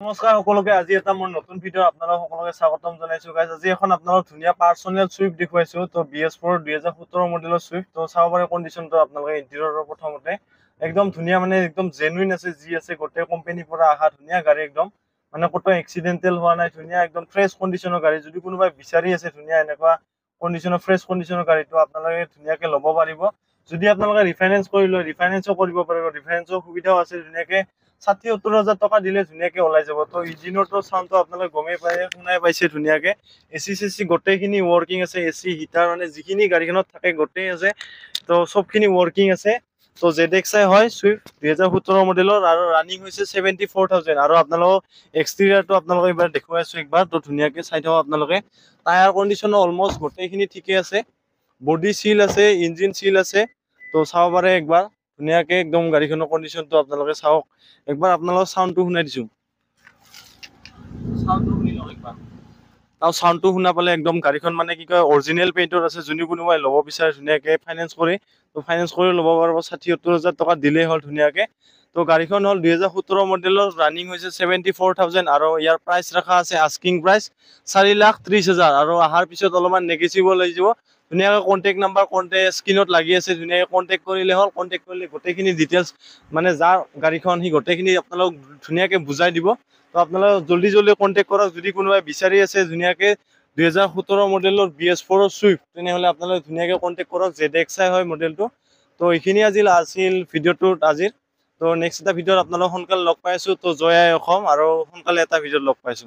নমস্কাৰ সকলোকে। আজি এটা মোৰ নতুন ভিডিঅ' আপোনালোক সকলোকে স্বাগতম জনাইছো গাইজ। আজি এখন আপোনালোক ধুনীয়া পাৰ্চনেল চুইফ্ট দেখুৱাইছো। তো BS4 2017 মডেলৰ চুইফ্ট। তো চাব পাৰে কণ্ডিশ্যনটো আপোনালোকে ইণ্টেৰিয়ৰৰ প্ৰথমতে একদম ধুনীয়া, মানে একদম জেনুইন আছে, যি আছে গোটেই কোম্পানীৰ পৰা অহা ধুনীয়া গাড়ী, একদম মানে ক'তো এক্সিডেণ্টেল হোৱা নাই, ধুনীয়া একদম ফ্ৰেছ কণ্ডিশ্যনৰ গাড়ী। যদি কোনোবাই বিচাৰি আছে ধুনীয়া এনেকুৱা কণ্ডিশ্যনৰ ফ্ৰেছ কণ্ডিশ্যনৰ গাড়ীটো আপোনালোকে ধুনীয়াকে ল'ব পাৰিব। যদি আপোনালোকে ৰিফাইনেন্স কৰি লয়, ৰিফাইনেন্সো কৰিব পাৰিব, ৰিফাইনেন্সৰ সুবিধাও আছে। ধুনীয়াকে 60-70 হাজাৰ টকা দিলে ধুনীয়াকে ওলাই যাব। তো ইঞ্জিনৰটো চাউণ্ডটো আপোনালোকে গমেই পায়, শুনাই পাইছে ধুনীয়াকে। AC চেচি গোটেইখিনি ৱৰ্কিং আছে, AC হিটাৰ মানে যিখিনি গাড়ীখনত থাকে গোটেই আছে। তো চবখিনি ৱৰ্কিং আছে। তো ZXi হয় চুইফ্ট 2017 মডেলৰ, আৰু ৰানিং হৈছে 74,000। আৰু আপোনালোকক এক্সটেৰিয়ৰটো আপোনালোকে এইবাৰ দেখুৱাই আছো একবাৰ। তো ধুনীয়াকে চাই থাকক আপোনালোকে। টায়াৰ কণ্ডিশ্যনো অলমষ্ট গোটেইখিনি ঠিকে আছে, বডি চিল আছে, ইঞ্জিন চিল আছে। তো চাব পাৰে একবাৰ ধুনীয়াকে একদম গাড়ীখনৰ কণ্ডিশ্যনটো আপোনালোকে চাওক একবাৰ। আপোনালোকক চাউণ্ডটো শুনাই দিছো, চাউণ্ডটো শুনি লওক একবাৰ। আৰু চাউণ্ডটো শুনা পালে একদম গাড়ীখন মানে কি কয় অৰিজিনেল পেইণ্টত আছে। যদি কোনোবাই ল'ব বিচাৰে ধুনীয়াকে ফাইনেন্স কৰি, তো ফাইনেন্স কৰি ল'ব পাৰিব। 60-70 হাজাৰ টকা দিলেই হ'ল ধুনীয়াকে। তো গাড়ীখন হ'ল 2017 মডেলৰ, ৰানিং হৈছে 74,000। আৰু ইয়াৰ প্ৰাইচ ৰখা আছে আস্কিং প্ৰাইচ 4,30,000। আৰু অহাৰ পিছত অলপমান নেগেচিবল হৈ যাব। ধুনীয়াকৈ কণ্টেক্ট নাম্বাৰ স্ক্ৰীনত লাগি আছে, ধুনীয়াকৈ কণ্টেক্ট কৰিলে হ'ল। কণ্টেক্ট কৰিলে গোটেইখিনি ডিটেইলছ, মানে যাৰ গাড়ীখন সি গোটেইখিনি আপোনালোক ধুনীয়াকে বুজাই দিব। তো আপোনালোকে জল্দি কণ্টেক্ট কৰক। যদি কোনোবাই বিচাৰি আছে ধুনীয়াকে 2017 মডেলৰ BS4 চুইফ্ট, তেনেহ'লে আপোনালোকে ধুনীয়াকে কণ্টেক্ট কৰক। ZXi হয় মডেলটো। তো এইখিনি আছিল ভিডিঅ'টোত আজিৰ। তো নেক্সট এটা ভিডিঅ'ত আপোনালোক সোনকালে লগ পাই আছো। তো জয় আই অসম, আৰু সোনকালে এটা ভিডিঅ'ত লগ পাইছো।